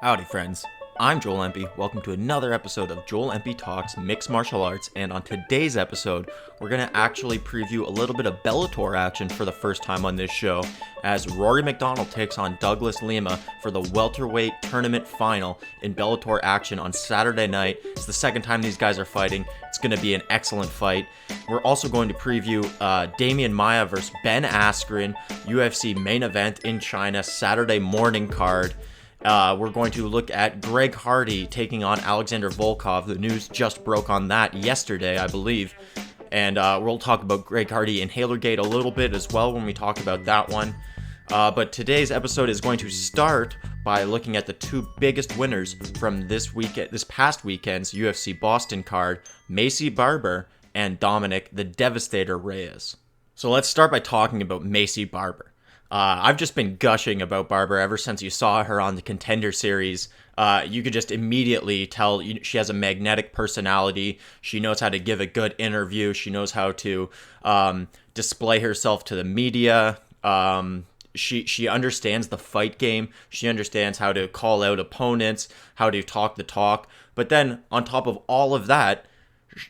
Howdy friends, I'm Joel Empey. Welcome to another episode of Joel Empey Talks Mixed Martial Arts, and on today's episode, we're going to actually preview a little bit of Bellator action for the first time on this show, as Rory MacDonald takes on Douglas Lima for the welterweight tournament final in Bellator action on Saturday night. It's the second time these guys are fighting. It's going to be an excellent fight. We're also going to preview Demian Maia versus Ben Askren, UFC main event in China, Saturday morning card. We're going to look at Greg Hardy taking on Alexander Volkov. The news just broke on that yesterday, I believe. And we'll talk about Greg Hardy and Inhalergate a little bit as well when we talk about that one. But today's episode is going to start by looking at the two biggest winners from this past weekend's UFC Boston card, Maycee Barber and Dominick the Devastator Reyes. So let's start by talking about Maycee Barber. I've just been gushing about Barber ever since you saw her on the Contender Series. You could just immediately tell she has a magnetic personality. She knows how to give a good interview. She knows how to display herself to the media. She understands the fight game. She understands how to call out opponents, how to talk the talk. But then on top of all of that,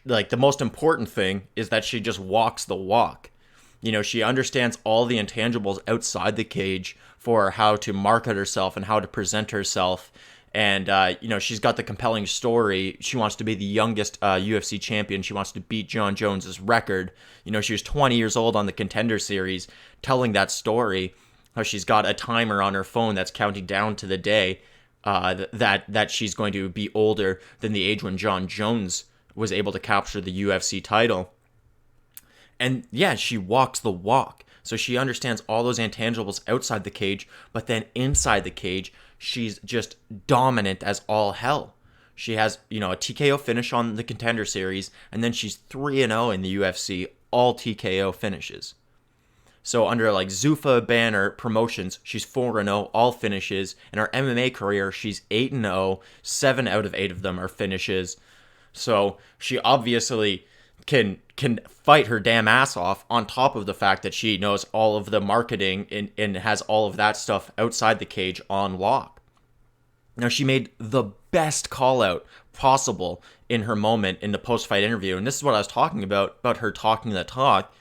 like the most important thing is that she just walks the walk. You know, she understands all the intangibles outside the cage for how to market herself and how to present herself. And, she's got the compelling story. She wants to be the youngest UFC champion. She wants to beat John Jones's record. You know, she was 20 years old on the Contender Series telling that story. How she's got a timer on her phone that's counting down to the day that she's going to be older than the age when John Jones was able to capture the UFC title. And yeah, she walks the walk. So she understands all those intangibles outside the cage, but then inside the cage, she's just dominant as all hell. She has, a TKO finish on the Contender Series, and then she's 3-0 in the UFC, all TKO finishes. So under like Zuffa banner promotions, she's 4-0, all finishes. In her MMA career, she's 8-0, 7 out of 8 of them are finishes. So she obviously can fight her damn ass off, on top of the fact that she knows all of the marketing and has all of that stuff outside the cage on lock. Now, she made the best call out possible in her moment in the post-fight interview, and this is what I was talking about her talking the talk.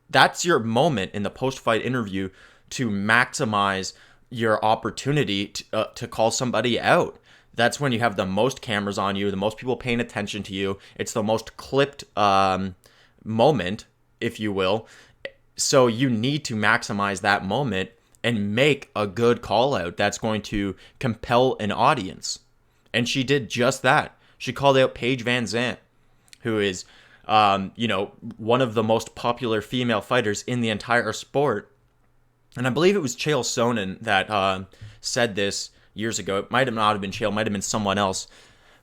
That's your moment in the post-fight interview to maximize your opportunity to call somebody out. That's when you have the most cameras on you, the most people paying attention to you. It's the most clipped moment, if you will. So you need to maximize that moment and make a good call out that's going to compel an audience. And she did just that. She called out Paige VanZant, who is, one of the most popular female fighters in the entire sport. And I believe it was Chael Sonnen that said this years ago. It might have not have been Chael, might have been someone else.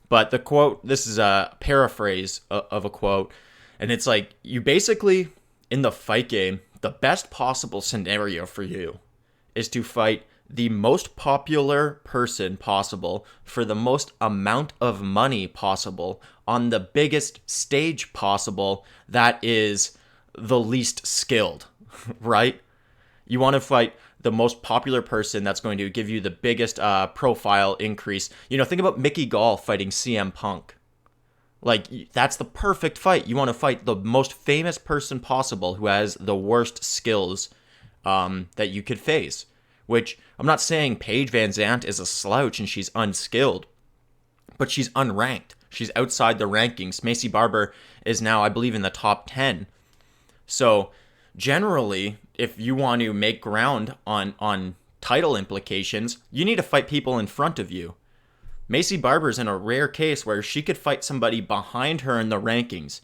But the quote, this is a paraphrase of a quote, and it's like, you basically, in the fight game, the best possible scenario for you is to fight the most popular person possible for the most amount of money possible on the biggest stage possible that is the least skilled, right? You want to fight the most popular person that's going to give you the biggest profile increase. Think about Mickey Gall fighting CM Punk. Like, that's the perfect fight. You want to fight the most famous person possible who has the worst skills that you could face. Which, I'm not saying Paige VanZant is a slouch and she's unskilled, but she's unranked. She's outside the rankings. Maycee Barber is now, I believe, in the top 10. So, generally, if you want to make ground on title implications, you need to fight people in front of you. Maycee Barber's in a rare case where she could fight somebody behind her in the rankings.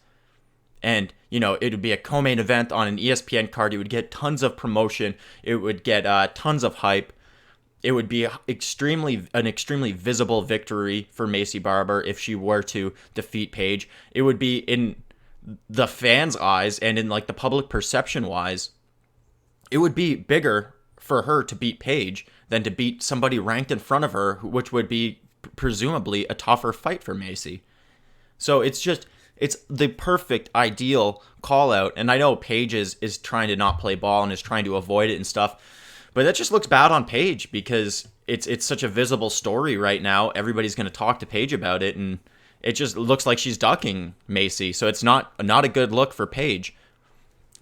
And, it would be a co-main event on an ESPN card. It would get tons of promotion. It would get tons of hype. It would be an extremely visible victory for Maycee Barber if she were to defeat Paige. It would be in the fans' eyes and in like the public perception wise, it would be bigger for her to beat Paige than to beat somebody ranked in front of her, which would be presumably a tougher fight for Maycee. So it's the perfect ideal call out. And I know Paige is trying to not play ball and is trying to avoid it and stuff. But that just looks bad on Paige because it's such a visible story right now. Everybody's going to talk to Paige about it, and it just looks like she's ducking Maycee. So it's not a good look for Paige.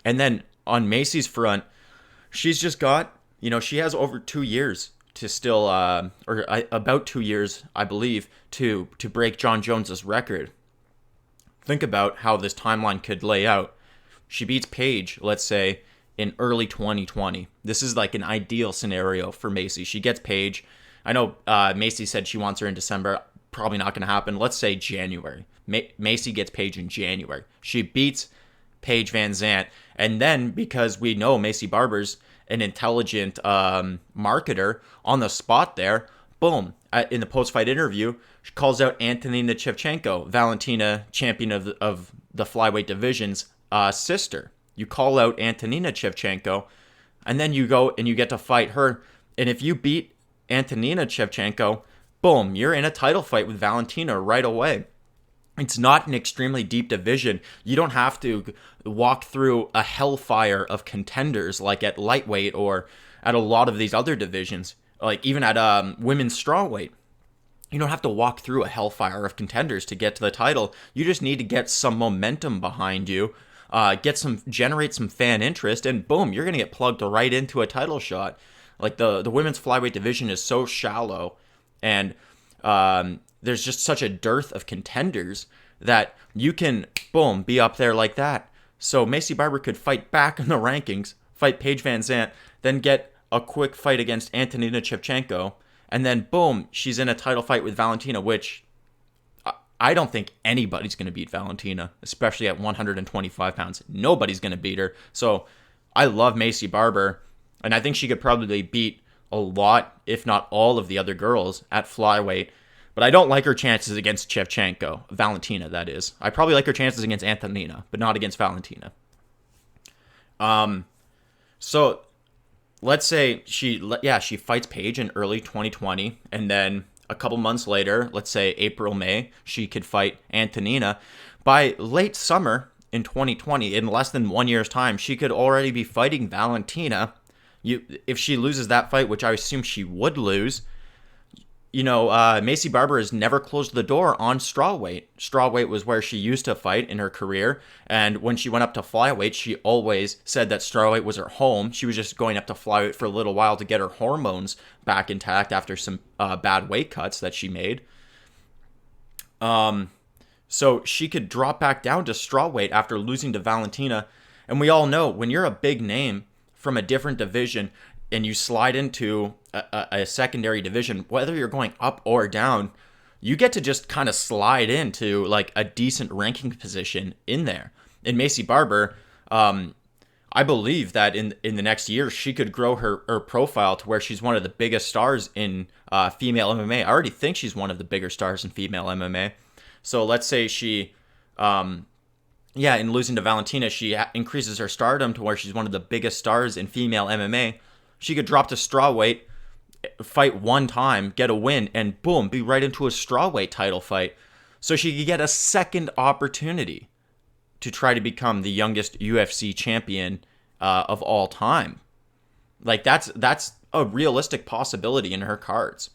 And then on Maycee's front, she's just got, she has over 2 years to still, about 2 years, I believe, to break Jon Jones's record. Think about how this timeline could lay out. She beats Paige, let's say, in early 2020. This is like an ideal scenario for Maycee. She gets Paige. I know Maycee said she wants her in December. Probably not going to happen. Let's say January. Maycee gets Paige in January. She beats Paige Van Zandt. And then, because we know Maycee Barber's an intelligent marketer on the spot there, boom, in the post-fight interview, she calls out Antonina Shevchenko, Valentina, champion of the flyweight division's sister. You call out Antonina Shevchenko, and then you go and you get to fight her. And if you beat Antonina Shevchenko, boom, you're in a title fight with Valentina right away. It's not an extremely deep division. You don't have to walk through a hellfire of contenders like at lightweight or at a lot of these other divisions, like even at women's strawweight. You don't have to walk through a hellfire of contenders to get to the title. You just need to get some momentum behind you, generate some fan interest, and boom, you're gonna get plugged right into a title shot. Like the women's flyweight division is so shallow, and there's just such a dearth of contenders that you can, boom, be up there like that. So Maycee Barber could fight back in the rankings, fight Paige Van Zandt, then get a quick fight against Antonina Shevchenko, and then boom, she's in a title fight with Valentina, which I don't think anybody's going to beat Valentina, especially at 125 pounds. Nobody's going to beat her. So I love Maycee Barber, and I think she could probably beat a lot, if not all, of the other girls at flyweight. But I don't like her chances against Shevchenko. Valentina, that is. I probably like her chances against Antonina, but not against Valentina. So let's say she fights Paige in early 2020, and then a couple months later, let's say April, May, she could fight Antonina. By late summer in 2020, in less than 1 year's time, she could already be fighting Valentina. If she loses that fight, which I assume she would lose, Maycee Barber has never closed the door on strawweight. Strawweight was where she used to fight in her career, and when she went up to flyweight, she always said that strawweight was her home. She was just going up to flyweight for a little while to get her hormones back intact after some bad weight cuts that she made. So she could drop back down to strawweight after losing to Valentina, and we all know when you're a big name from a different division and you slide into a secondary division, whether you're going up or down, you get to just kind of slide into like a decent ranking position in there. In Maycee Barber, I believe that in the next year, she could grow her profile to where she's one of the biggest stars in female MMA. I already think she's one of the bigger stars in female MMA. So let's say she, in losing to Valentina, she increases her stardom to where she's one of the biggest stars in female MMA. She could drop to strawweight, fight one time, get a win, and boom, be right into a strawweight title fight. So she could get a second opportunity to try to become the youngest UFC champion of all time. Like that's a realistic possibility in her cards.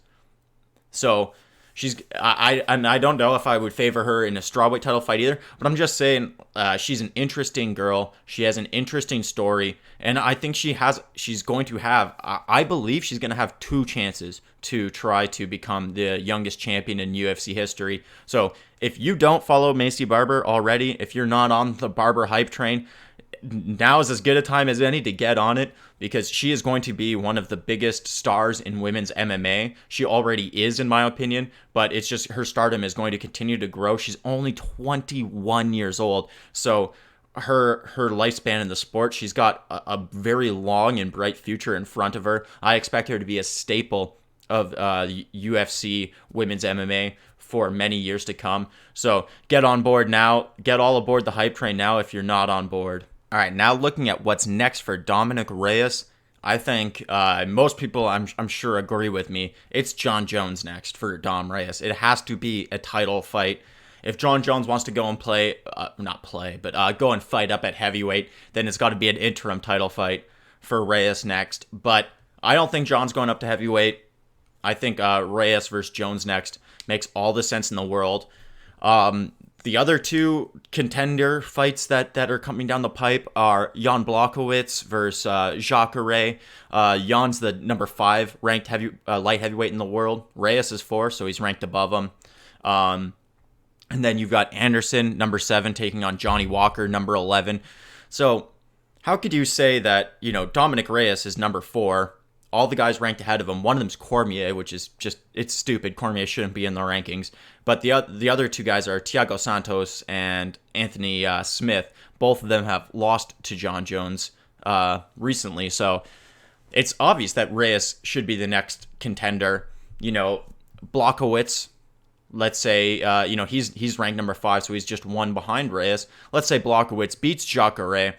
So I don't know if I would favor her in a strawweight title fight either, but I'm just saying she's an interesting girl. She has an interesting story, and I think she's going to have, I believe she's going to have 2 chances to try to become the youngest champion in UFC history. So if you don't follow Maycee Barber already, if you're not on the Barber hype train, now is as good a time as any to get on it, because she is going to be one of the biggest stars in women's MMA. She already is, in my opinion, but it's just her stardom is going to continue to grow. She's only 21 years old, so her lifespan in the sport, she's got a very long and bright future in front of her. I expect her to be a staple of UFC women's MMA for many years to come. So get on board now. Get all aboard the hype train now if you're not on board. All right, now looking at what's next for Dominick Reyes, I think most people, I'm sure, agree with me. It's Jon Jones next for Dom Reyes. It has to be a title fight. If Jon Jones wants to go and go and fight up at heavyweight, then it's got to be an interim title fight for Reyes next. But I don't think John's going up to heavyweight. I think Reyes versus Jones next makes all the sense in the world. The other two contender fights that are coming down the pipe are Jan Blachowicz versus Jacare. Jan's the number 5 ranked light heavyweight in the world. Reyes is 4, so he's ranked above him. And then you've got Anderson, number 7, taking on Johnny Walker, number 11. So how could you say that, Dominick Reyes is number 4, all the guys ranked ahead of him? One of them's Cormier, which is just, it's stupid. Cormier shouldn't be in the rankings. But the other two guys are Thiago Santos and Anthony Smith. Both of them have lost to Jon Jones recently. So it's obvious that Reyes should be the next contender. Blachowicz, let's say, he's ranked number 5, so he's just 1 behind Reyes. Let's say Blachowicz beats Jacare.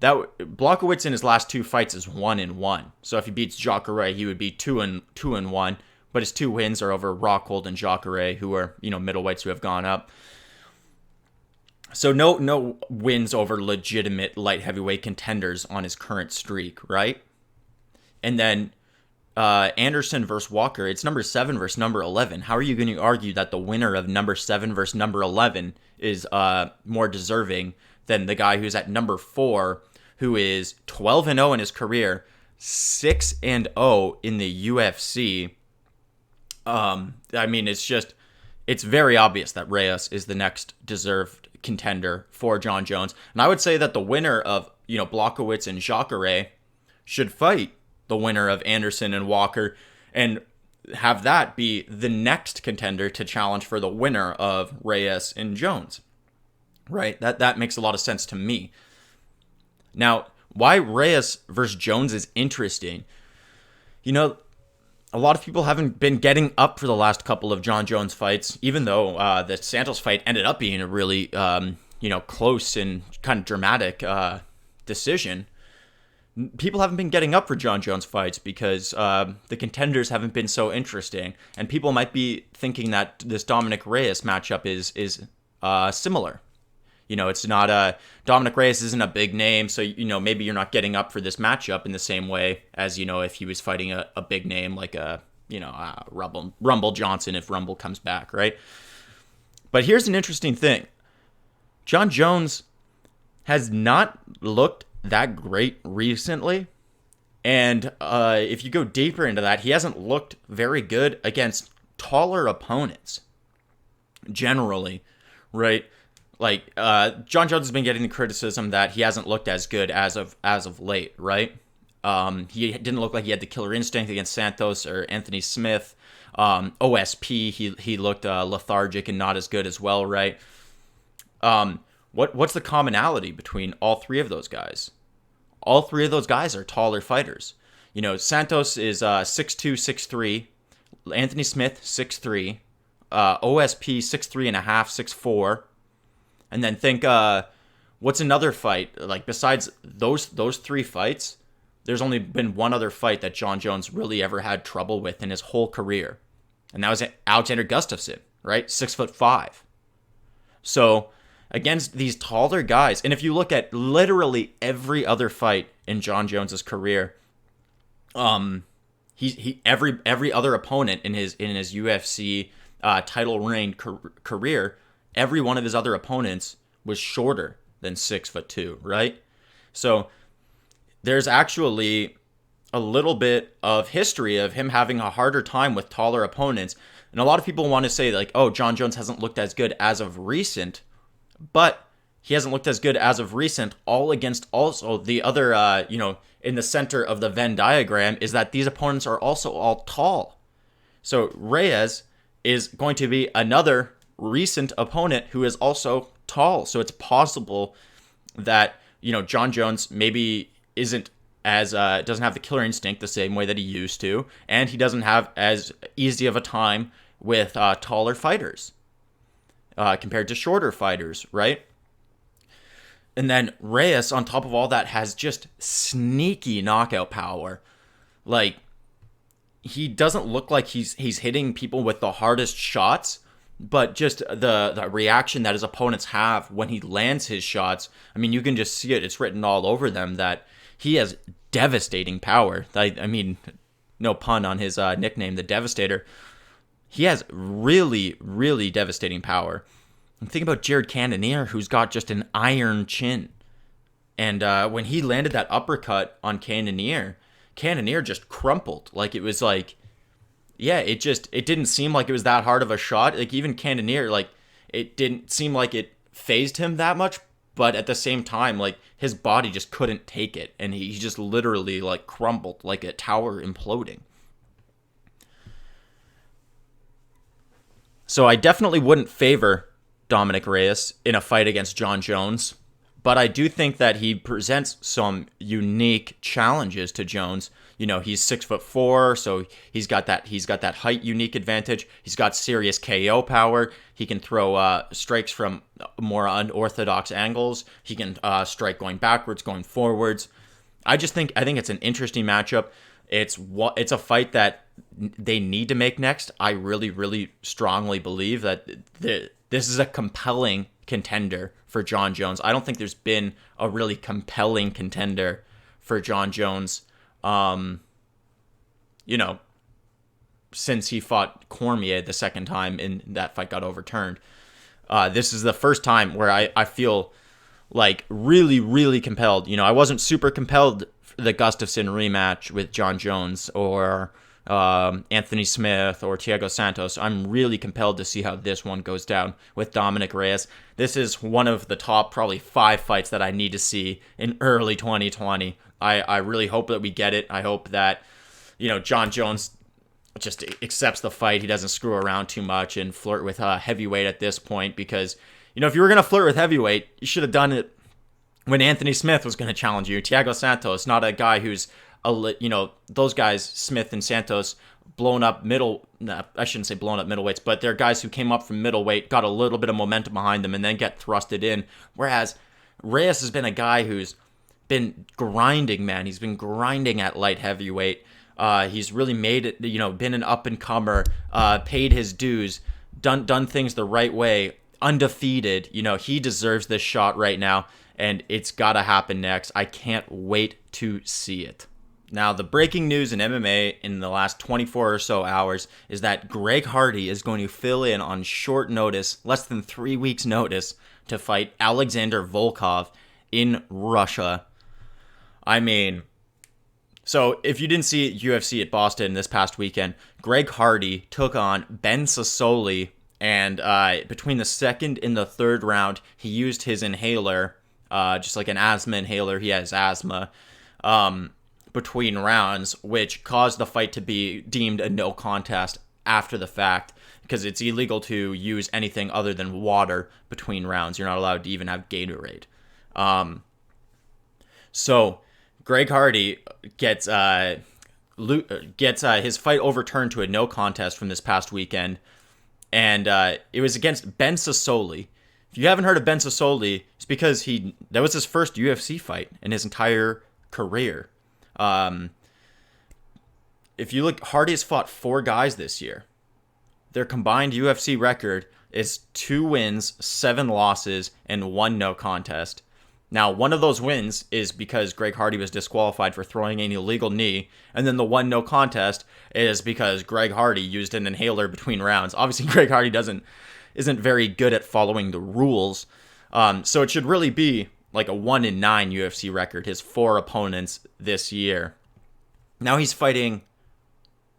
That Blachowicz in his last 2 fights is 1-1. So if he beats Jacare, he would be 2-1. But his 2 wins are over Rockhold and Jacare, who are middleweights who have gone up. So no wins over legitimate light heavyweight contenders on his current streak, right? And then Anderson versus Walker, it's number 7 versus number 11. How are you going to argue that the winner of number 7 versus number 11 is more deserving than the guy who's at number 4, who is 12-0 in his career, 6-0 in the UFC? It's very obvious that Reyes is the next deserved contender for Jon Jones. And I would say that the winner of, Blachowicz and Jacare should fight the winner of Anderson and Walker and have that be the next contender to challenge for the winner of Reyes and Jones. Right? That makes a lot of sense to me. Now, why Reyes versus Jones is interesting. A lot of people haven't been getting up for the last couple of Jon Jones fights, even though the Santos fight ended up being a really, close and kind of dramatic decision. People haven't been getting up for Jon Jones fights because the contenders haven't been so interesting, and people might be thinking that this Dominick Reyes matchup is similar. It's not Dominick Reyes isn't a big name, so maybe you're not getting up for this matchup in the same way as if he was fighting a big name like Rumble Johnson if Rumble comes back, right? But here's an interesting thing: Jon Jones has not looked that great recently, and if you go deeper into that, he hasn't looked very good against taller opponents generally, right? Like, Jon Jones has been getting the criticism that he hasn't looked as good as of late, right? He didn't look like he had the killer instinct against Santos or Anthony Smith. OSP, he looked lethargic and not as good as well, right? What's the commonality between all 3 of those guys? All 3 of those guys are taller fighters. Santos is 6'2", 6'3". Anthony Smith, 6'3". OSP, 6'3.5", 6'4". And then think, what's another fight? Like, besides those 3 fights, there's only been one other fight that Jon Jones really ever had trouble with in his whole career. And that was Alexander Gustafsson, right? 6'5". So, against these taller guys, and if you look at literally every other fight in Jon Jones's career, every other opponent in his UFC title reign career, every one of his other opponents was shorter than 6'2", right? So there's actually a little bit of history of him having a harder time with taller opponents. And a lot of people want to say, like, oh, Jon Jones hasn't looked as good as of recent, but he hasn't looked as good as of recent all against also the other, in the center of the Venn diagram is that these opponents are also all tall. So Reyes is going to be another recent opponent who is also tall. So it's possible that, Jon Jones maybe isn't as, doesn't have the killer instinct the same way that he used to, and he doesn't have as easy of a time with taller fighters compared to shorter fighters, right? And then Reyes, on top of all that, has just sneaky knockout power. Like, he doesn't look like he's hitting people with the hardest shots, but just the reaction that his opponents have when he lands his shots, I mean, you can just see it. It's written all over them that he has devastating power. I mean, no pun on his nickname, the Devastator. He has really, really devastating power. And think about Jared Cannonier, who's got just an iron chin. And when he landed that uppercut on Cannonier just crumpled. Like, it was like, yeah, it didn't seem like it was that hard of a shot. Like, even Cannonier, like, it didn't seem like it phased him that much. But at the same time, like, his body just couldn't take it. And he just literally, like, crumbled like a tower imploding. So I definitely wouldn't favor Dominick Reyes in a fight against Jon Jones. But I do think that he presents some unique challenges to Jones. You know, he's 6'4", so he's got that height unique advantage. He's got serious KO power. He can throw strikes from more unorthodox angles. He can strike going backwards, going forwards. I think it's an interesting matchup. It's a fight that they need to make next. I really, really strongly believe that this is a compelling contender for Jon Jones. I don't think there's been a really compelling contender for Jon Jones, since he fought Cormier the second time and that fight got overturned. This is the first time where I feel like really, really compelled. You know, I wasn't super compelled for the Gustafsson rematch with Jon Jones or Anthony Smith or Thiago Santos. I'm really compelled to see how this one goes down with Dominick Reyes. This is one of the top probably 5 fights that I need to see in early 2020. I really hope that we get it. I hope that, Jon Jones just accepts the fight. He doesn't screw around too much and flirt with heavyweight at this point, because, if you were going to flirt with heavyweight, you should have done it when Anthony Smith was going to challenge you. Thiago Santos, not a guy who's those guys, Smith and Santos, I shouldn't say blown up middleweights, but they're guys who came up from middleweight, got a little bit of momentum behind them, and then get thrusted in. Whereas Reyes has been a guy who's been grinding, man. He's been grinding at light heavyweight. He's really made it, been an up-and-comer, paid his dues, done things the right way, undefeated. He deserves this shot right now, and it's got to happen next. I can't wait to see it. Now, the breaking news in MMA in the last 24 or so hours is that Greg Hardy is going to fill in on short notice, less than 3 weeks' notice, to fight Alexander Volkov in Russia. I mean, so if you didn't see UFC at Boston this past weekend, Greg Hardy took on Ben Sassoli, and between the second and the third round, he used his inhaler, just like an asthma inhaler. He has asthma. Between rounds, which caused the fight to be deemed a no contest after the fact, because it's illegal to use anything other than water between rounds. You're not allowed to even have Gatorade. So Greg Hardy gets his fight overturned to a no contest from this past weekend, and it was against Ben Sassoli. If you haven't heard of Ben Sassoli, it's because that was his first UFC fight in his entire career. If you look, Hardy has fought 4 guys this year. Their combined UFC record is 2 wins, 7 losses, and 1 no contest. Now, one of those wins is because Greg Hardy was disqualified for throwing an illegal knee, and then the 1 no contest is because Greg Hardy used an inhaler between rounds. Obviously, Greg Hardy isn't very good at following the rules, so it should really be like a 1-9 UFC record, his 4 opponents this year. Now he's fighting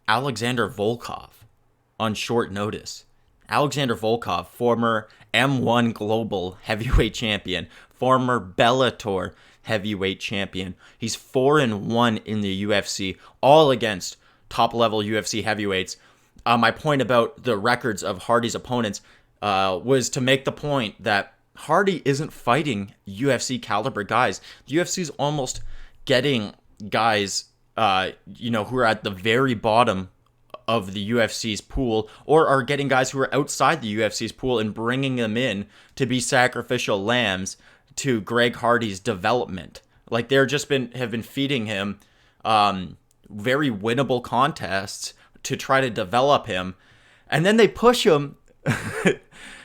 Alexander Volkov on short notice. Alexander Volkov, former M1 Global Heavyweight Champion, former Bellator Heavyweight Champion. He's 4-1 in the UFC, all against top-level UFC heavyweights. My point about the records of Hardy's opponents was to make the point that Hardy isn't fighting UFC caliber guys. The UFC's almost getting guys, who are at the very bottom of the UFC's pool, or are getting guys who are outside the UFC's pool and bringing them in to be sacrificial lambs to Greg Hardy's development. Like, they're have been feeding him very winnable contests to try to develop him, and then they push him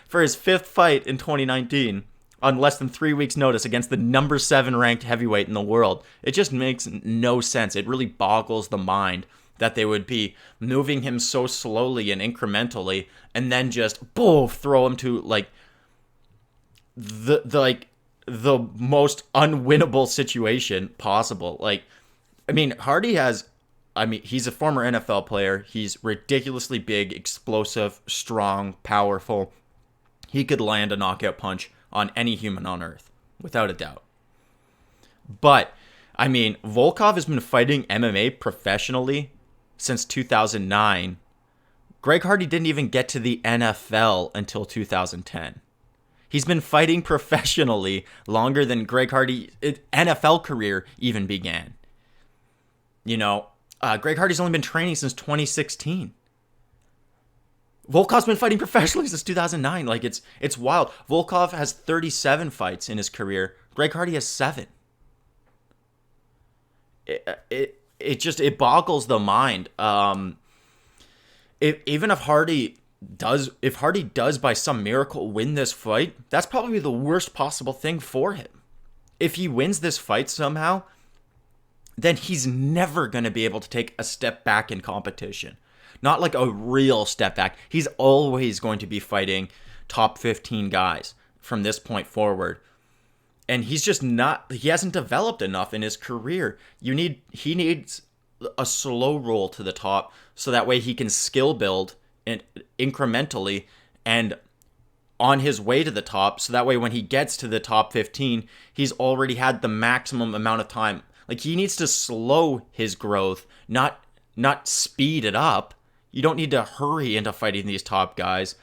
for his 5th fight in 2019 on less than 3 weeks' notice against the number 7 ranked heavyweight in the world. It just makes no sense. It really boggles the mind that they would be moving him so slowly and incrementally, and then just throw him to like the most unwinnable situation possible. Like, I mean, he's a former NFL player. He's ridiculously big, explosive, strong, powerful. He could land a knockout punch on any human on earth, without a doubt. But, I mean, Volkov has been fighting MMA professionally since 2009. Greg Hardy didn't even get to the NFL until 2010. He's been fighting professionally longer than Greg Hardy's NFL career even began. You know, Greg Hardy's only been training since 2016. Volkov's been fighting professionally since 2009. Like, it's wild. Volkov has 37 fights in his career. Greg Hardy has 7. It boggles the mind. If Hardy does by some miracle win this fight, that's probably the worst possible thing for him. If he wins this fight somehow, then he's never going to be able to take a step back in competition. Not like a real step back. He's always going to be fighting top 15 guys from this point forward. And he hasn't developed enough in his career. He needs a slow roll to the top so that way he can skill build and incrementally and on his way to the top. So that way when he gets to the top 15, he's already had the maximum amount of time. Like, he needs to slow his growth, not speed it up. You don't need to hurry into fighting these top guys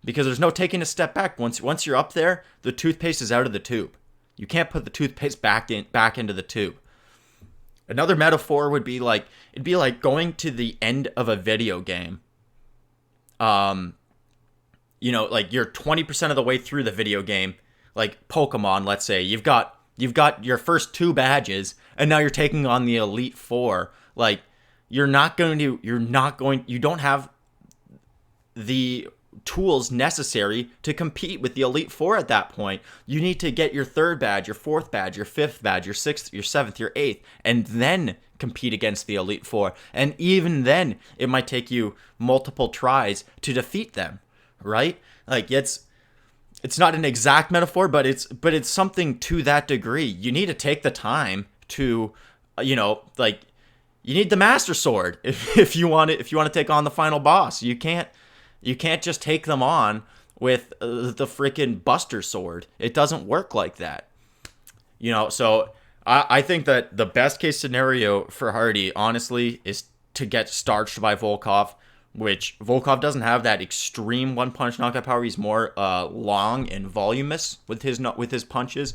because there's no taking a step back. Once you're up there, the toothpaste is out of the tube. You can't put the toothpaste back into the tube. Another metaphor would be like, it'd be like going to the end of a video game. You know, like you're 20% of the way through the video game, like Pokemon, let's say. You've got your first 2 badges and now you're taking on the Elite 4. Like, you don't have the tools necessary to compete with the Elite 4 at that point. You need to get your 3rd badge, your 4th badge, your 5th badge, your 6th, your 7th, your 8th, and then compete against the Elite 4. And even then, it might take you multiple tries to defeat them, right? Like, it's not an exact metaphor, but it's something to that degree. You need to take the time to, like, you need the Master Sword if you want to take on the final boss. You can't just take them on with the freaking Buster Sword. It doesn't work like that. So I think that the best case scenario for Hardy, honestly, is to get starched by Volkov, which Volkov doesn't have that extreme one-punch knockout power. He's more long and voluminous with his punches.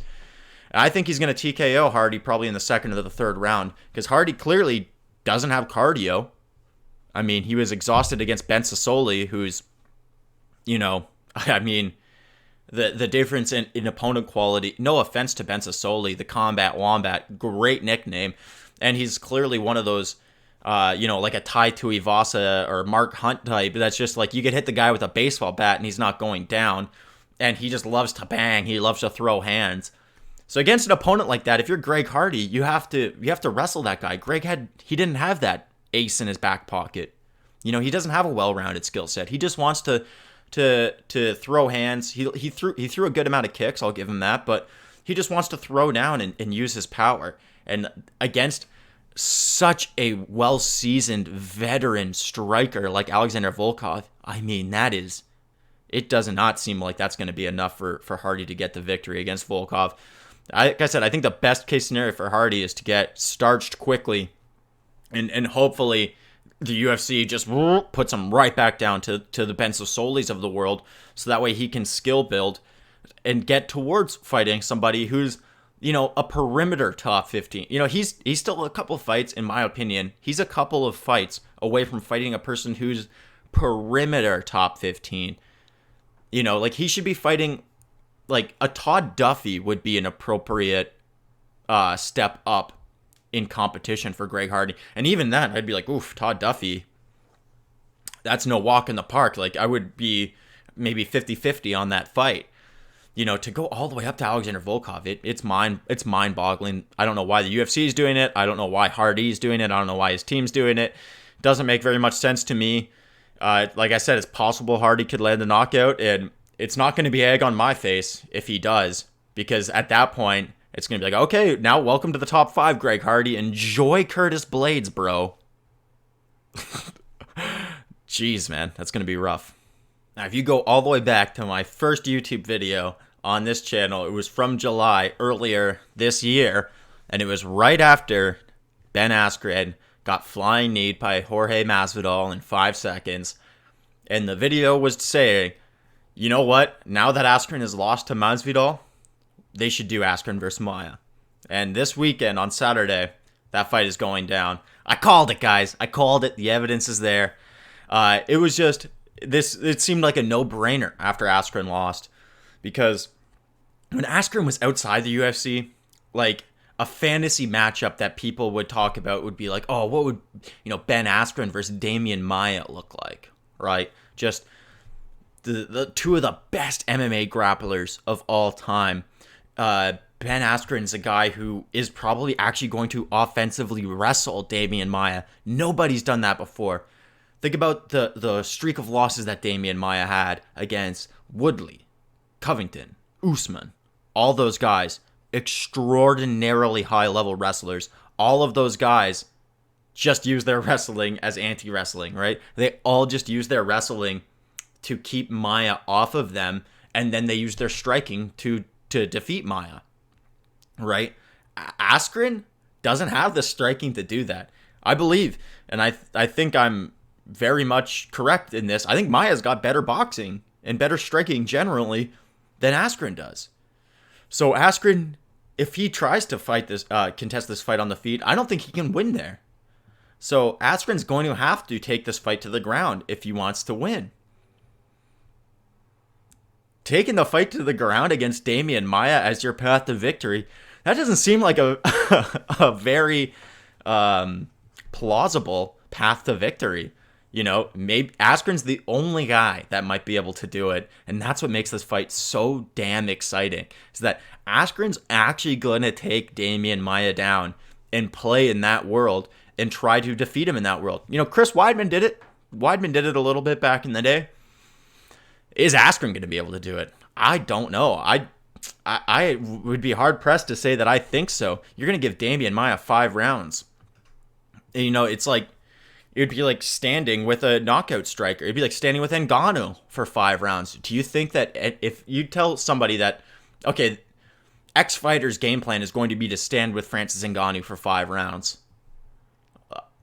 I think he's going to TKO Hardy probably in the 2nd or the 3rd round because Hardy clearly doesn't have cardio. I mean, he was exhausted against Ben Sassoli, who's, I mean, the difference in opponent quality. No offense to Ben Sassoli, the Combat Wombat, great nickname, and he's clearly one of those, like a Tai Tuivasa or Mark Hunt type. That's just like you could hit the guy with a baseball bat and he's not going down, and he just loves to bang. He loves to throw hands. So against an opponent like that, if you're Greg Hardy, you have to wrestle that guy. He didn't have that ace in his back pocket. He doesn't have a well-rounded skill set. He just wants to throw hands. He threw a good amount of kicks, I'll give him that, but he just wants to throw down and use his power. And against such a well-seasoned veteran striker like Alexander Volkov, I mean, it does not seem like that's going to be enough for Hardy to get the victory against Volkov. Like I said, I think the best case scenario for Hardy is to get starched quickly and hopefully the UFC just puts him right back down to the Ben Sassolis of the world, so that way he can skill build and get towards fighting somebody who's, a perimeter top 15. He's still a couple of fights, in my opinion. He's a couple of fights away from fighting a person who's perimeter top 15. Like, he should be fighting, like, a Todd Duffy would be an appropriate step up in competition for Greg Hardy. And even then, I'd be like, oof, Todd Duffy, that's no walk in the park. Like, I would be maybe 50-50 on that fight. to go all the way up to Alexander Volkov, it's mind-boggling. I don't know why the UFC is doing it. I don't know why Hardy's doing it. I don't know why his team's doing it. Doesn't make very much sense to me. Like I said, it's possible Hardy could land the knockout, and it's not going to be egg on my face if he does, because at that point, it's going to be like, okay, now welcome to the top 5, Greg Hardy. Enjoy Curtis Blades, bro. Jeez, man, that's going to be rough. Now, if you go all the way back to my first YouTube video on this channel, it was from July earlier this year, and it was right after Ben Askren got flying kneed by Jorge Masvidal in 5 seconds. And the video was saying, you know what? Now that Askren has lost to Masvidal, they should do Askren versus Maia. And this weekend on Saturday, that fight is going down. I called it, guys. I called it. The evidence is there. It was just this. It seemed like a no-brainer after Askren lost, because when Askren was outside the UFC, like a fantasy matchup that people would talk about would be like, oh, what would Ben Askren versus Demian Maia look like, right? Just the two of the best MMA grapplers of all time. Ben Askren is a guy who is probably actually going to offensively wrestle Demian Maia. Nobody's done that before. Think about the streak of losses that Demian Maia had against Woodley, Covington, Usman. All those guys, extraordinarily high-level wrestlers. All of those guys just use their wrestling as anti-wrestling, right? They all just use their wrestling to keep Maia off of them, and then they use their striking to defeat Maia, right? Askren doesn't have the striking to do that. I believe, and I think I'm very much correct in this. I think Maia's got better boxing and better striking generally than Askren does. So Askren, if he tries to fight this, contest this fight on the feet, I don't think he can win there. So Askren's going to have to take this fight to the ground if he wants to win. Taking the fight to the ground against Demian Maia as your path to victory, that doesn't seem like a very plausible path to victory. Maybe Askren's the only guy that might be able to do it, and that's what makes this fight so damn exciting, is that Askren's actually going to take Demian Maia down and play in that world and try to defeat him in that world. Chris Weidman did it. Weidman did it a little bit back in the day. Is Askren going to be able to do it? I don't know. I would be hard-pressed to say that I think so. You're going to give Demian Maia 5 rounds. And, it's like, it would be like standing with a knockout striker. It'd be like standing with Ngannou for 5 rounds. Do you think that if you tell somebody that, okay, X fighter's game plan is going to be to stand with Francis Ngannou for 5 rounds,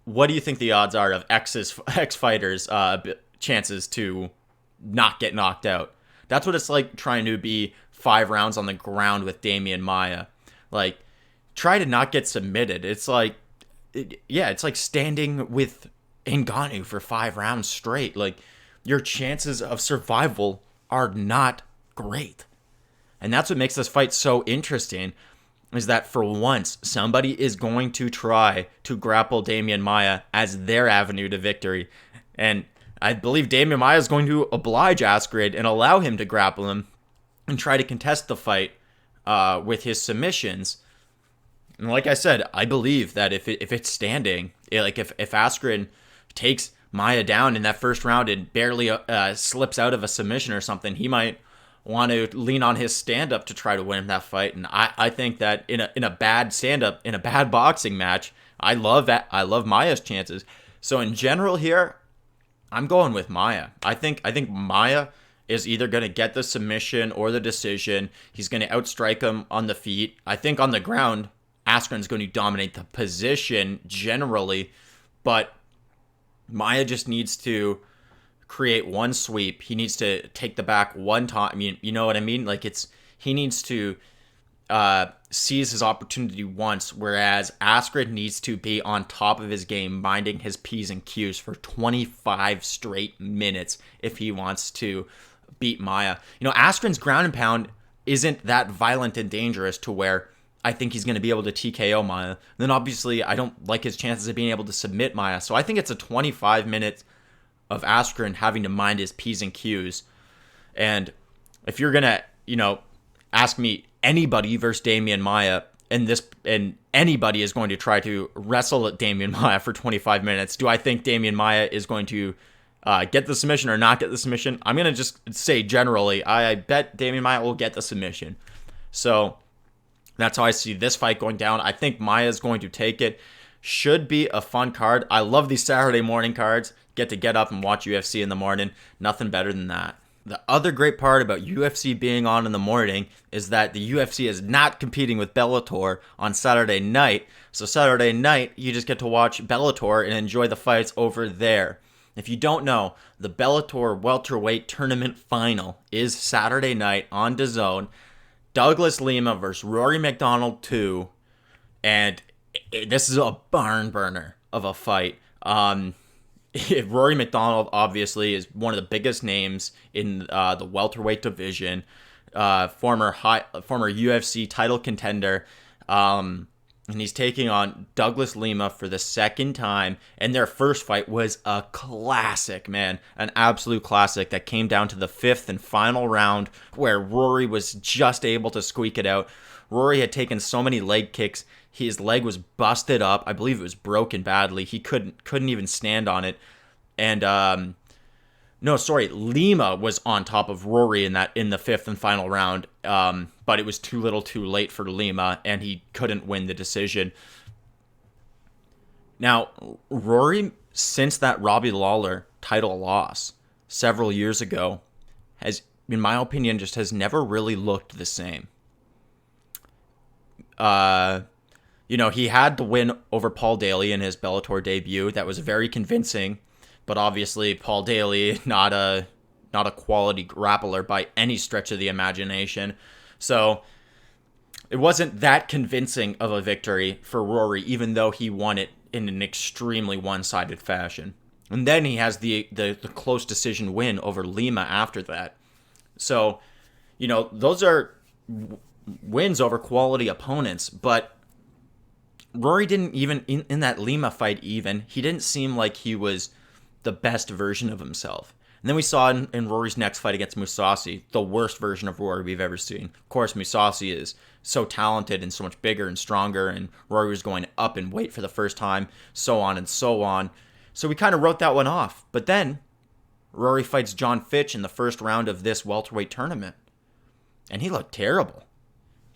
what do you think the odds are of X fighter's chances to not get knocked out? That's what it's like trying to be 5 rounds on the ground with Demian Maia. Like, try to not get submitted. It's like, it's like standing with Ngannou for 5 rounds straight. Like, your chances of survival are not great. And that's what makes this fight so interesting, is that for once, somebody is going to try to grapple Demian Maia as their avenue to victory. And I believe Demian Maia is going to oblige Askren and allow him to grapple him and try to contest the fight with his submissions. And like I said, I believe that if it's standing, if Askren takes Maia down in that first round and barely slips out of a submission or something, he might want to lean on his stand-up to try to win that fight. And I think that in a bad stand-up, in a bad boxing match, I love Maia's chances. So in general here, I'm going with Maia. I think Maia is either going to get the submission or the decision. He's going to outstrike him on the feet. I think on the ground, Askren's going to dominate the position generally, but Maia just needs to create one sweep. He needs to take the back one time. I mean, you know what I mean? Like, he needs to seize his opportunity once, whereas Askren needs to be on top of his game, minding his P's and Q's for 25 straight minutes if he wants to beat Maia. Askren's ground and pound isn't that violent and dangerous to where I think he's going to be able to TKO Maia. And then obviously I don't like his chances of being able to submit Maia. So I think it's a 25 minutes of Askren having to mind his P's and Q's. And if you're going to, ask me anybody versus Demian Maia, and anybody is going to try to wrestle at Demian Maia for 25 minutes. Do I think Demian Maia is going to get the submission or not get the submission? I'm going to just say generally, I bet Demian Maia will get the submission. So that's how I see this fight going down. I think Maia is going to take it. Should be a fun card. I love these Saturday morning cards. Get up and watch UFC in the morning. Nothing better than that. The other great part about UFC being on in the morning is that the UFC is not competing with Bellator on Saturday night. So Saturday night, you just get to watch Bellator and enjoy the fights over there. If you don't know, the Bellator welterweight tournament final is Saturday night on DAZN. Douglas Lima versus Rory MacDonald 2. And this is a barn burner of a fight. Rory MacDonald obviously is one of the biggest names in the welterweight division, former UFC title contender, and he's taking on Douglas Lima for the second time. And their first fight was a classic, man, an absolute classic that came down to the fifth and final round, where Rory was just able to squeak it out. Rory had taken so many leg kicks. His leg was busted up. I believe it was broken badly. He couldn't even stand on it. And Lima was on top of Rory in the fifth and final round. But it was too little, too late for Lima, and he couldn't win the decision. Now, Rory, since that Robbie Lawler title loss several years ago, has, in my opinion, just has never really looked the same. He had the win over Paul Daly in his Bellator debut. That was very convincing, but obviously Paul Daly, not a quality grappler by any stretch of the imagination. So it wasn't that convincing of a victory for Rory, even though he won it in an extremely one-sided fashion. And then he has the close decision win over Lima after that. So, those are wins over quality opponents, but Rory didn't even, in that Lima fight even, he didn't seem like he was the best version of himself. And then we saw in Rory's next fight against Mousasi, the worst version of Rory we've ever seen. Of course, Mousasi is so talented and so much bigger and stronger, and Rory was going up in weight for the first time, so on and so on. So we kind of wrote that one off. But then Rory fights John Fitch in the first round of this welterweight tournament, and he looked terrible.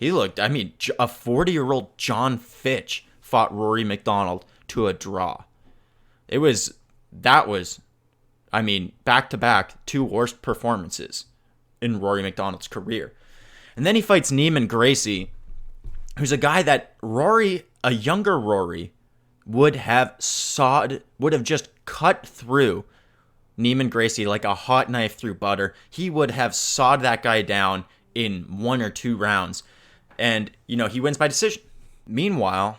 A 40-year-old John Fitch fought Rory MacDonald to a draw. That was back-to-back, two worst performances in Rory MacDonald's career. And then he fights Neiman Gracie, who's a guy that a younger Rory, would have just cut through Neiman Gracie like a hot knife through butter. He would have sawed that guy down in 1 or 2 rounds. And, he wins by decision. Meanwhile,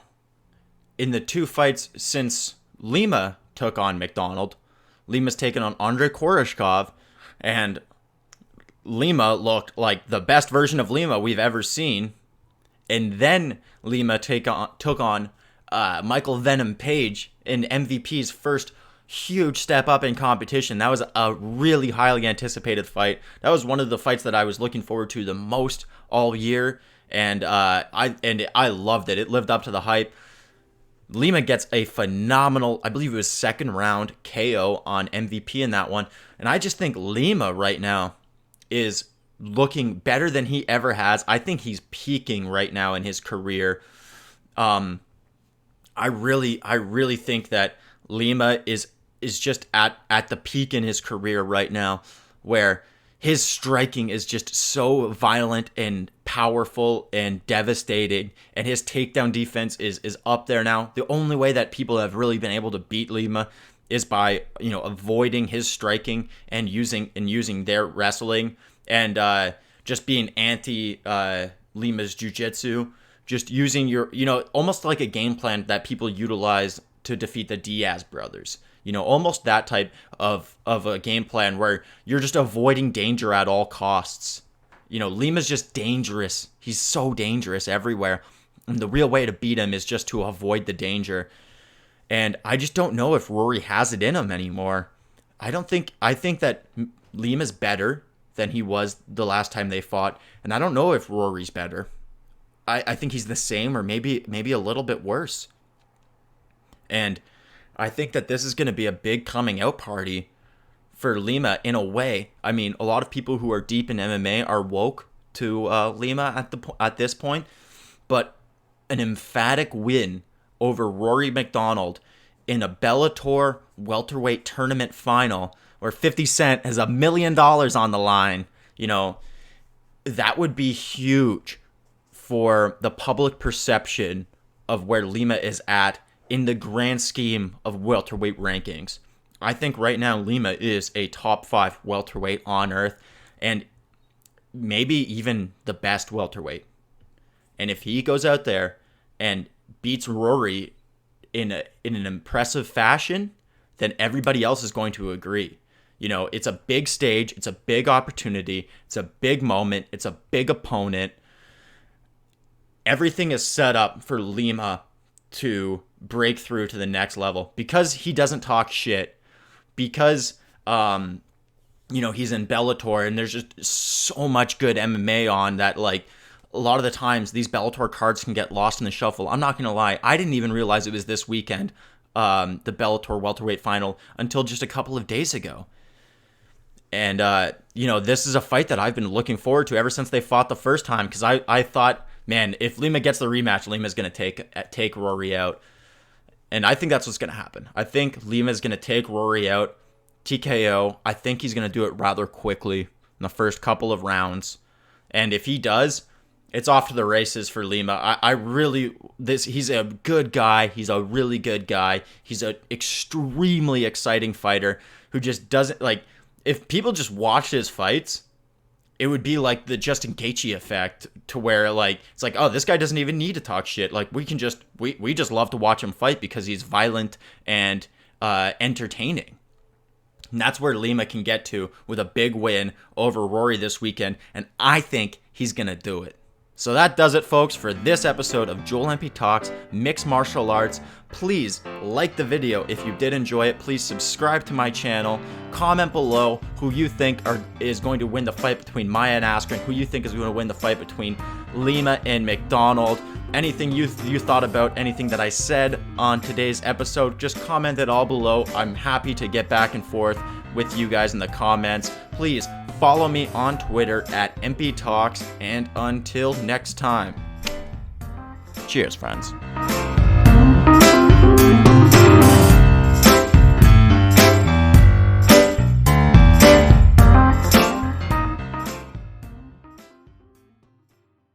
in the 2 fights since Lima took on MacDonald, Lima's taken on Andrei Koreshkov, and Lima looked like the best version of Lima we've ever seen. And then Lima took on Michael Venom Page in MVP's first huge step up in competition. That was a really highly anticipated fight. That was one of the fights that I was looking forward to the most all year. And I loved it. It lived up to the hype. Lima gets a phenomenal, I believe it was second round KO on MVP in that one. And I just think Lima right now is looking better than he ever has. I think he's peaking right now in his career. I really think that Lima is just at the peak in his career right now, where his striking is just so violent and powerful and devastating, and his takedown defense is up there now. The only way that people have really been able to beat Lima is by avoiding his striking and using their wrestling, and just being anti Lima's jiu-jitsu, just using your almost like a game plan that people utilize to defeat the Diaz brothers. Almost that type of a game plan where you're just avoiding danger at all costs. Lima's just dangerous. He's so dangerous everywhere. And the real way to beat him is just to avoid the danger. And I just don't know if Rory has it in him anymore. I think that Lima's better than he was the last time they fought. And I don't know if Rory's better. I think he's the same or maybe a little bit worse. And I think that this is going to be a big coming out party for Lima in a way. I mean, a lot of people who are deep in MMA are woke to Lima at this point. But an emphatic win over Rory MacDonald in a Bellator welterweight tournament final where 50 Cent has $1 million on the line, that would be huge for the public perception of where Lima is at in the grand scheme of welterweight rankings. I think right now Lima is a top 5 welterweight on earth and maybe even the best welterweight. And if he goes out there and beats Rory in an impressive fashion, then everybody else is going to agree. It's a big stage, it's a big opportunity, it's a big moment, it's a big opponent. Everything is set up for Lima to break through to the next level because he doesn't talk shit, because he's in Bellator and there's just so much good MMA on that, like, a lot of the times these Bellator cards can get lost in the shuffle. I'm not going to lie, I didn't even realize it was this weekend, the Bellator welterweight final, until just a couple of days ago. And, this is a fight that I've been looking forward to ever since they fought the first time, because I thought, man, if Lima gets the rematch, Lima's going to take Rory out. And I think that's what's going to happen. I think Lima's going to take Rory out, TKO. I think he's going to do it rather quickly in the first couple of rounds. And if he does, it's off to the races for Lima. He's a good guy. He's a really good guy. He's an extremely exciting fighter who just doesn't, like, if people just watched his fights, it would be like the Justin Gaethje effect, to where, like, it's like, oh, this guy doesn't even need to talk shit. Like, we just love to watch him fight because he's violent and entertaining. And that's where Lima can get to with a big win over Rory this weekend, and I think he's going to do it. So that does it, folks, for this episode of Joel Empey Talks Mixed Martial Arts. Please like the video if you did enjoy it. Please subscribe to my channel. Comment below who you think is going to win the fight between Maia and Askren, who you think is going to win the fight between Lima and MacDonald. Anything you thought about anything that I said on today's episode, just comment it all below. I'm happy to get back and forth with you guys in the comments. Please follow me on Twitter at Empey Talks, and until next time, cheers, friends.